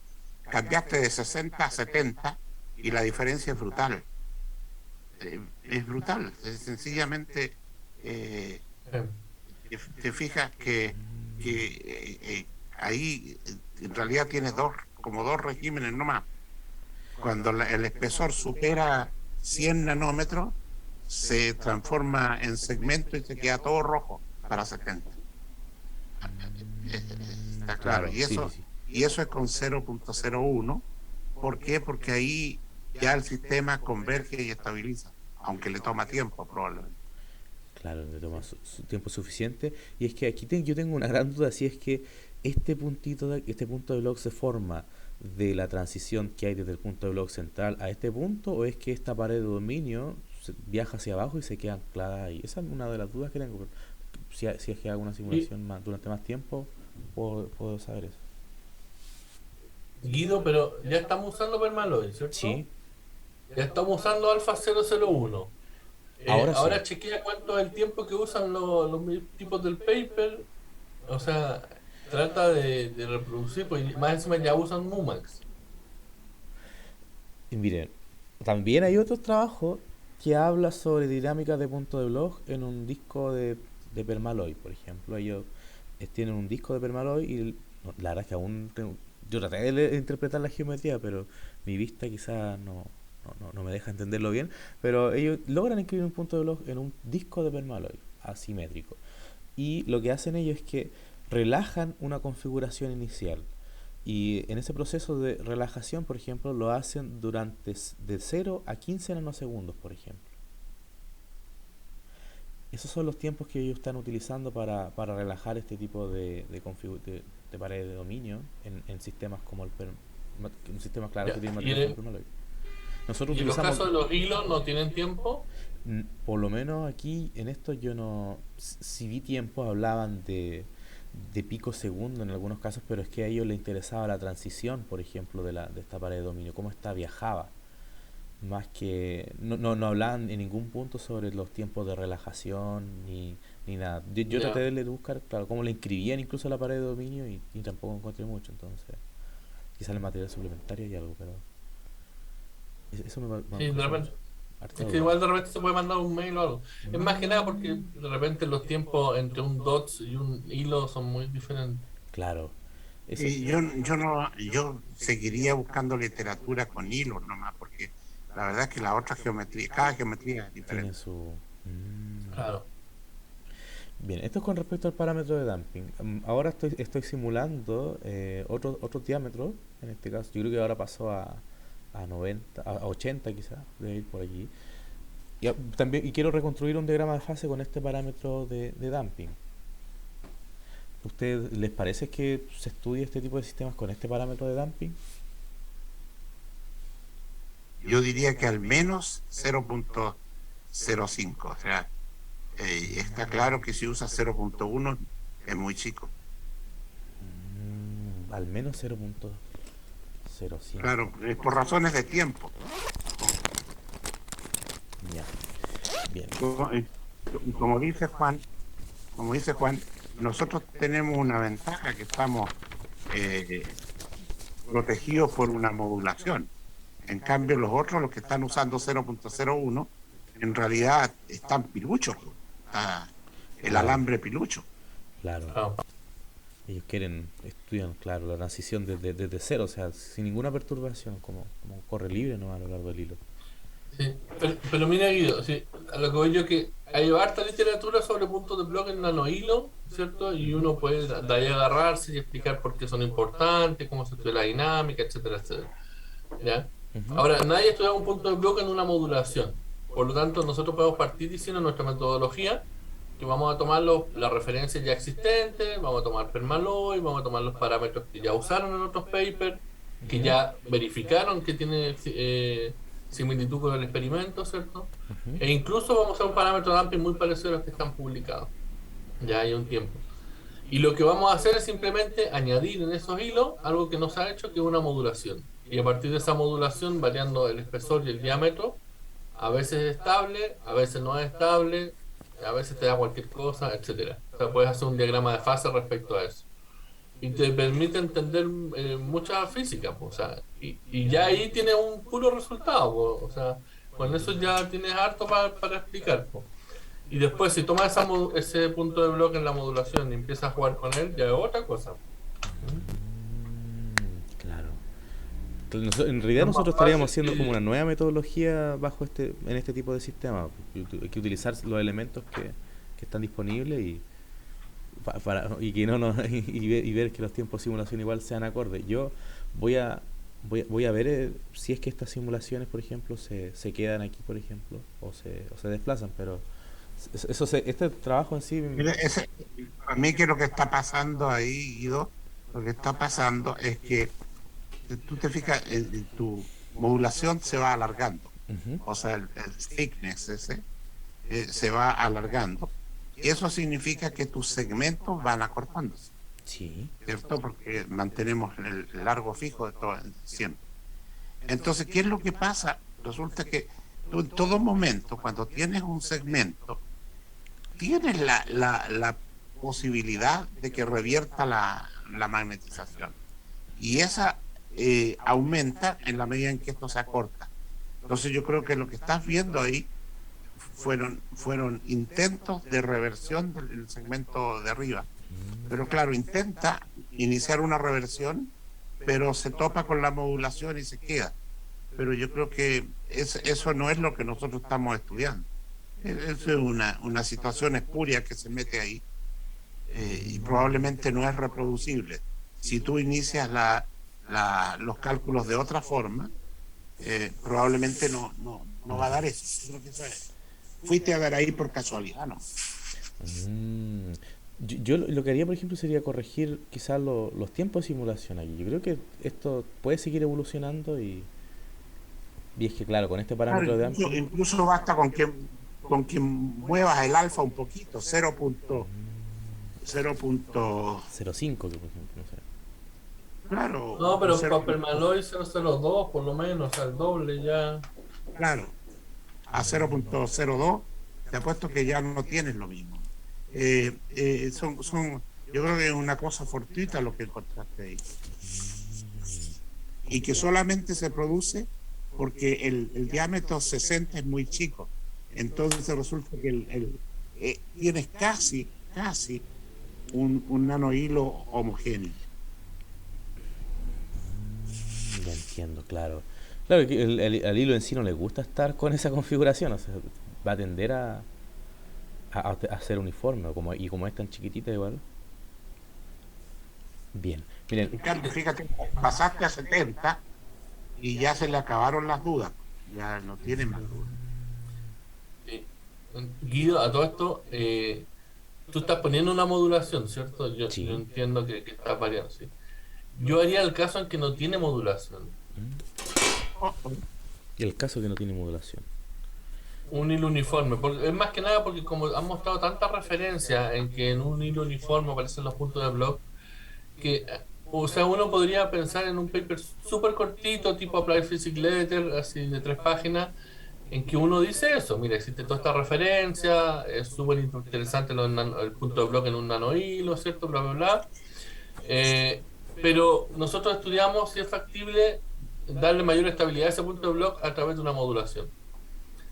Cambiaste de 60 a 70 y la diferencia es brutal. Es brutal. Es sencillamente, eh, Eh, te fijas que ahí en realidad tienes como dos regímenes nomás. Cuando el espesor supera 100 nanómetros, se transforma en segmento y se queda todo rojo para 70. Está claro. claro, sí, sí, sí. Y eso es con 0.01. ¿Por qué? Porque ahí ya el sistema converge y estabiliza, aunque le toma tiempo probablemente. Claro, le toma su tiempo suficiente. Y es que aquí yo tengo una gran duda si es que este punto de blog se forma de la transición que hay desde el punto de blog central a este punto, o es que esta pared de dominio viaja hacia abajo y se queda anclada ahí. Esa es una de las dudas que tengo. Si es que hago una y simulación durante más tiempo, puedo saber eso. Guido, pero ya estamos usando Permaloy, ¿cierto? Sí, Ya estamos usando Alpha 001. ahora sí. Ahora chequea cuánto es el tiempo que usan los tipos del paper. O sea, trata de reproducir, pues más encima ya usan Mumax. Y miren, también hay otro trabajo que habla sobre dinámicas de punto de blog en un disco de Permaloy, por ejemplo. Ellos tienen un disco de Permaloy y la verdad es que yo traté de interpretar la geometría, pero mi vista quizás no me deja entenderlo bien. Pero ellos logran escribir un punto de blog en un disco de Permaloy asimétrico. Y lo que hacen ellos es que relajan una configuración inicial. Y en ese proceso de relajación, por ejemplo, lo hacen de 0 a 15 nanosegundos, por ejemplo. Esos son los tiempos que ellos están utilizando para relajar este tipo de paredes de dominio en sistemas como en sistemas claros Ya. que tienen Y material como Permaloy. Nosotros en los utilizamos, casos de los hilos no tienen tiempo. por lo menos aquí en esto yo no, si vi tiempos hablaban de pico segundo en algunos casos, pero es que a ellos les interesaba la transición, por ejemplo, de esta pared de dominio, cómo esta viajaba, más que no hablaban en ningún punto sobre los tiempos de relajación ni nada. Yo traté Ya. de buscar, claro, cómo le inscribían incluso a la pared de dominio y tampoco encontré mucho, entonces quizás el material suplementario y algo, pero eso me Sí, de causó repente. harta Es que duda. igual de repente se puede mandar un mail o algo. Es más que nada porque de repente los tiempos entre un dots y un hilo son muy diferentes. Claro, eso Y yo seguiría buscando literatura con hilos nomás, porque la verdad es que la otra geometría, cada geometría es tiene diferente. su... Claro. Bien, esto es con respecto al parámetro de damping. Ahora estoy simulando otro diámetro, en este caso. Yo creo que ahora pasó a 90, a 80 quizás, debe ir por allí. Y quiero reconstruir un diagrama de fase con este parámetro de damping. ¿Ustedes les parece que se estudie este tipo de sistemas con este parámetro de damping? Yo diría que al menos 0.05, o sea, está claro que si usa 0.1 es muy chico. al menos 0.05. Claro, por razones de tiempo. Ya, bien. Como dice Juan, nosotros tenemos una ventaja que estamos protegidos por una modulación. En cambio, los otros, los que están usando 0.01, en realidad están piluchos. Está el alambre pilucho. Claro. Ellos estudian, claro, la transición desde cero, o sea, sin ninguna perturbación, como corre libre no a lo largo del hilo. Sí, pero mira, Guido, sí, a lo que voy yo que hay harta literatura sobre puntos de bloque en nanohilo, ¿cierto? Y uno puede de ahí agarrarse y explicar por qué son importantes, cómo se estudia la dinámica, etcétera, etcétera. ¿Ya? Ahora, nadie estudia un punto de bloque en una modulación. Por lo tanto, nosotros podemos partir diciendo nuestra metodología que vamos a tomar las referencias ya existentes, vamos a tomar Permaloy, vamos a tomar los parámetros que ya usaron en otros papers, que ya verificaron que tiene similitud con el experimento, ¿cierto? E incluso vamos a usar un parámetro de damping muy parecido a los que están publicados. Ya hay un tiempo. Y lo que vamos a hacer es simplemente añadir en esos hilos algo que nos ha hecho, que es una modulación. Y a partir de esa modulación, variando el espesor y el diámetro, a veces es estable, a veces no es estable, a veces te da cualquier cosa, etcétera. O sea, puedes hacer un diagrama de fase respecto a eso. Y te permite entender mucha física, pues, o sea, y ya ahí tienes un puro resultado, pues, o sea, con eso ya tienes harto para explicar, pues. Y después, si tomas ese punto de bloque en la modulación y empiezas a jugar con él, ya es otra cosa. Claro. En realidad nosotros estaríamos haciendo como una nueva metodología en este tipo de sistema. Hay que utilizar los elementos que están disponibles y que y ver que los tiempos de simulación igual sean acordes. Yo voy a ver si es que estas simulaciones, por ejemplo, se quedan aquí, por ejemplo, o se desplazan, pero este trabajo en sí... Mira, a mí que lo que está pasando ahí, Guido, lo que está pasando es que tú te fijas, tu modulación se va alargando. O sea, el thickness ese se va alargando. Y eso significa que tus segmentos van acortándose. Sí. ¿Cierto? Porque mantenemos el largo fijo de todo siempre. Entonces, ¿qué es lo que pasa? Resulta que tú en todo momento, cuando tienes un segmento, tienes la posibilidad de que revierta la magnetización. Y esa aumenta en la medida en que esto se acorta. Entonces yo creo que lo que estás viendo ahí fueron intentos de reversión del segmento de arriba. Pero claro, intenta iniciar una reversión, pero se topa con la modulación y se queda. Pero yo creo que eso no es lo que nosotros estamos estudiando. Eso es una situación espuria que se mete ahí y probablemente no es reproducible. Si tú inicias los cálculos de otra forma, probablemente no va a dar eso. Creo que eso es. Fuiste a ver ahí por casualidad, ¿no? Yo lo que haría, por ejemplo, sería corregir quizás los tiempos de simulación aquí. Yo creo que esto puede seguir evolucionando y es que, claro, con este parámetro claro, de incluso basta con que muevas el alfa un poquito, 0.05, por ejemplo, no sé. Claro. No, pero para Permaloy 002 por lo menos, al doble ya. Claro, a 0.02 te apuesto que ya no tienes lo mismo. Yo creo que es una cosa fortuita lo que encontraste ahí. Y que solamente se produce porque el diámetro 60 es muy chico. Entonces resulta que tienes casi un nanohilo homogéneo. Ya entiendo, claro. Claro que al hilo en sí no le gusta estar con esa configuración, o sea, va a tender a ser uniforme, y como es tan chiquitita igual. Bien, miren. En cambio, fíjate, pasaste a 70 y ya se le acabaron las dudas, ya no tiene más dudas. Guido, a todo esto, tú estás poniendo una modulación, ¿cierto? Yo entiendo que estás variando, sí. Yo haría el caso en que no tiene modulación. Y el caso que no tiene modulación. Un hilo uniforme. Es más que nada porque como han mostrado tanta referencia en que en un hilo uniforme aparecen los puntos de bloque, que O sea, uno podría pensar en un paper súper cortito, tipo Applied Physics Letter, así de 3 páginas, en que uno dice eso, mira, existe toda esta referencia, es súper interesante el punto de bloque en un nanohilo, ¿cierto? Bla, bla, bla. Eh, pero nosotros estudiamos si es factible darle mayor estabilidad a ese punto de bloque a través de una modulación.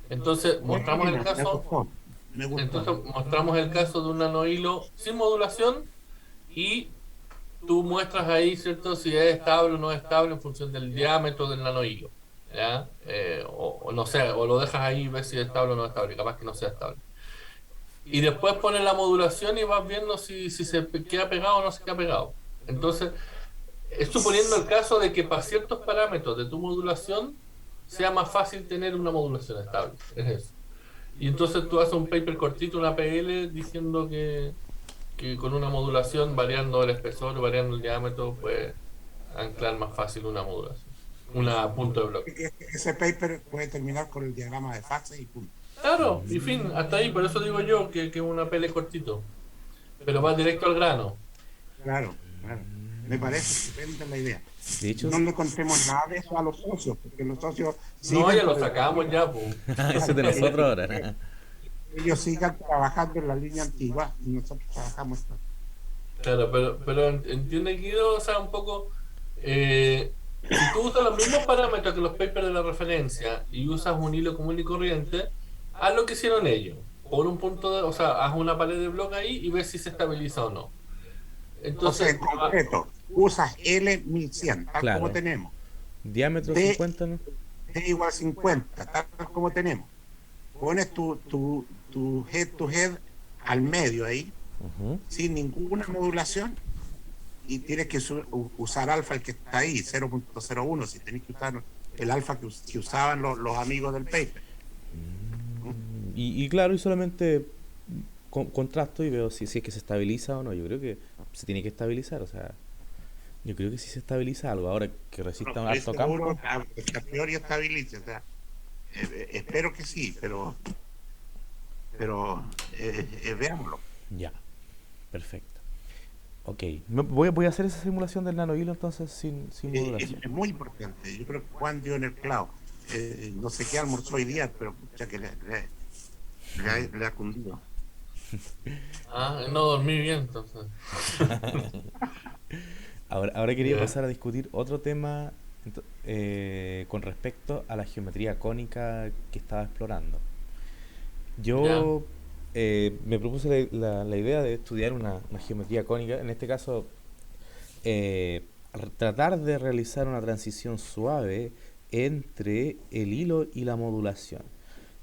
Entonces, Bueno, me gustó, me gustó. mostramos el caso de un nanohilo sin modulación y tú muestras ahí, ¿cierto? Si es estable o no es estable en función del diámetro del nanohilo, ¿ya? O no sé, o lo dejas ahí y ves si es estable o no es estable, capaz que no sea estable. Y después pones la modulación y vas viendo si se queda pegado o no se queda pegado. Entonces, es suponiendo el caso de que para ciertos parámetros de tu modulación sea más fácil tener una modulación estable. Es eso. Y entonces tú haces un paper cortito, una PL, diciendo que con una modulación, variando el espesor, variando el diámetro, puede anclar más fácil una modulación, una punto de bloque. Ese paper puede terminar con el diagrama de fase y punto. Claro, y fin, hasta ahí, por eso digo yo que una PL cortito, pero va directo al grano. Claro, claro. Me parece estupenda la idea. De hecho, No le contemos nada de eso a los socios, porque los socios No, siguen ya lo por el sacamos ya, pues. eso es de nosotros ahora. ellos sigan trabajando en la línea antigua y nosotros trabajamos. Claro, pero entiende, Guido, o sea, un poco, si tú usas los mismos parámetros que los papers de la referencia y usas un hilo común y corriente, haz lo que hicieron ellos. Por un punto o sea, haz una pared de bloque ahí y ves si se estabiliza o no. O sea, Entonces, en concreto, usas L1100, tal como Claro. tenemos. Diámetro D, 50, ¿no? D igual 50, tal como tenemos. Pones tu head to head al medio ahí, Ujú. sin ninguna modulación, y tienes que usar alfa el que está ahí, 0.01, si tenés que usar el alfa que usaban los amigos del paper. Y claro, y solamente contrasto y veo si es que se estabiliza o no. Yo creo que se tiene que estabilizar, o sea, yo creo que sí se estabiliza algo. Ahora que resista No, un estoy alto seguro campo, que a priori estabilice, o sea, espero que sí, pero veámoslo. ya, perfecto. Ok, voy a hacer esa simulación del nanohilo entonces sin modulación. Es muy importante. Yo creo que Juan dio en el clavo. No sé qué almorzó hoy día, pero ya que le ha cundido. no dormí bien, entonces. Ahora quería Ya, pasar a discutir otro tema con respecto a la geometría cónica que estaba explorando. ya, Yo me propuse la idea de estudiar una geometría cónica, en este caso tratar de realizar una transición suave entre el hilo y la modulación.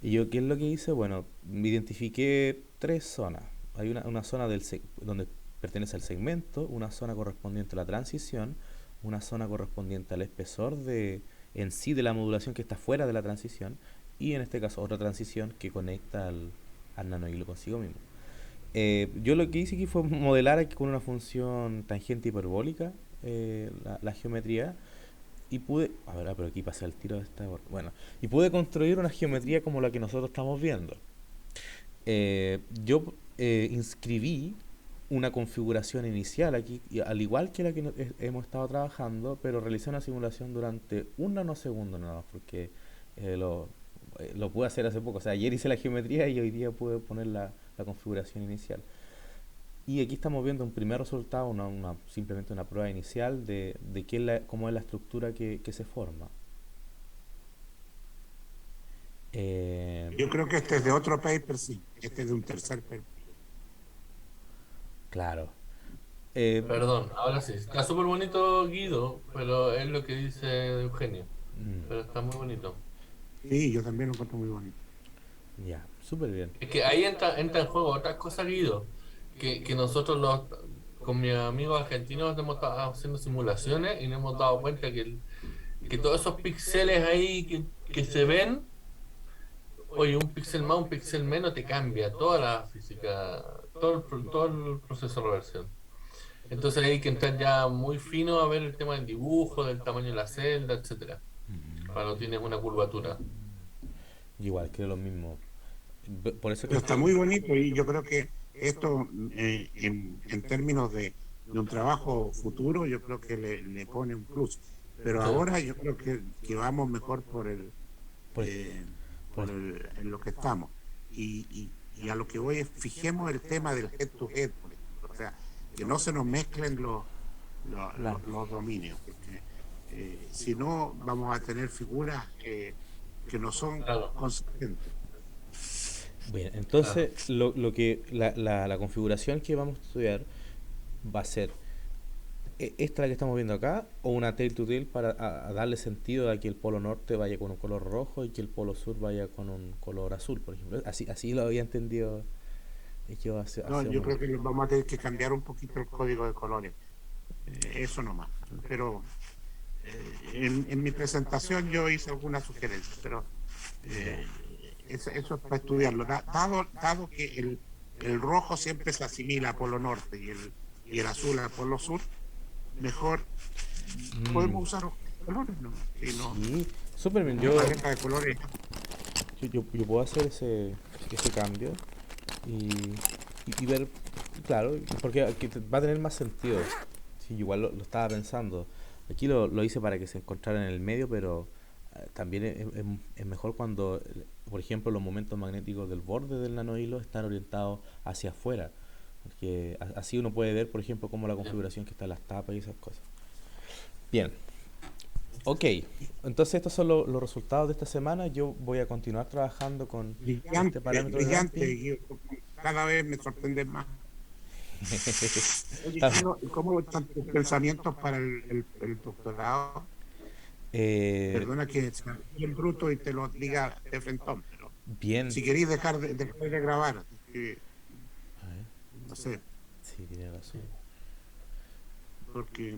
¿Y yo qué es lo que hice? Bueno, me identifiqué tres zonas. Hay una zona donde pertenece al segmento, una zona correspondiente a la transición, una zona correspondiente al espesor en sí de la modulación que está fuera de la transición y en este caso otra transición que conecta al nanohilo consigo mismo. Yo lo que hice aquí fue modelar aquí con una función tangente hiperbólica la geometría y pude, a ver, pero aquí pasé el tiro de esta, bueno, y pude construir una geometría como la que nosotros estamos viendo. Yo inscribí una configuración inicial aquí, al igual que la que hemos estado trabajando, pero realicé una simulación durante un nanosegundo nada más, porque eh, lo, lo pude hacer hace poco. O sea, ayer hice la geometría y hoy día pude poner la configuración inicial. Y aquí estamos viendo un primer resultado, simplemente una prueba inicial de cómo es la estructura que se forma. Eh, Yo creo que este es de otro paper, sí. Este es de un tercer paper. claro. Eh, perdón, ahora sí. Está súper bonito Guido, pero es lo que dice Eugenio. Pero está muy bonito. Sí, yo también lo encuentro muy bonito. ya, súper bien. Es que ahí entra en juego otra cosa, Guido, que nosotros con mis amigos argentinos hemos estado haciendo simulaciones y nos hemos dado cuenta que todos esos píxeles ahí que se ven, oye, un píxel más, un píxel menos te cambia toda la física, todo el proceso de reversión. Entonces hay que entrar ya muy fino a ver el tema del dibujo, del tamaño de la celda, etcétera, cuando tienes una curvatura. Igual, creo lo mismo. Por eso que Pero está muy bonito y yo creo que esto, en términos de un trabajo futuro, yo creo que le pone un plus. Pero Sí. ahora yo creo que vamos mejor por Por, eh, por- en lo que estamos. Y a lo que voy es, fijemos el tema del head to head, por ejemplo. O sea, que no se nos mezclen claro. los dominios, porque si no vamos a tener figuras que no son Claro, consistentes. Bien, claro. entonces lo que la configuración que vamos a estudiar va a ser esta la que estamos viendo acá o una tail to tail para a darle sentido a que el polo norte vaya con un color rojo y que el polo sur vaya con un color azul, por ejemplo. Así lo había entendido yo No, hace un yo creo momento. que vamos a tener que cambiar un poquito el código de colores. Eso nomás. Pero en mi presentación yo hice algunas sugerencias, pero Ya. eh, eso es para estudiarlo. Dado que el rojo siempre se asimila a Polo Norte y el azul a Polo Sur, mejor Mm, podemos usar colores, ¿no? Si no, sí, súper bien. una paleta de colores. Yo puedo hacer ese cambio y, y ver, claro, porque aquí va a tener más sentido. Sí, igual lo estaba pensando. Aquí lo hice para que se encontrara en el medio, pero también es mejor cuando, por ejemplo, los momentos magnéticos del borde del nanohilo están orientados hacia afuera. Porque así uno puede ver, por ejemplo, cómo la Ya. configuración que está en las tapas y esas cosas. Bien, ok. Entonces estos son los resultados de esta semana. Yo voy a continuar trabajando con este Brillante, parámetro de brillante. damping. Y cada vez me sorprende más. Oye, Está bien. ¿cómo están tus pensamientos para el doctorado? Eh, Perdona que sea bien bruto y te lo diga de frentón, pero bien. si queréis dejar de grabar, A ver, no sé, sí, tiene razón. porque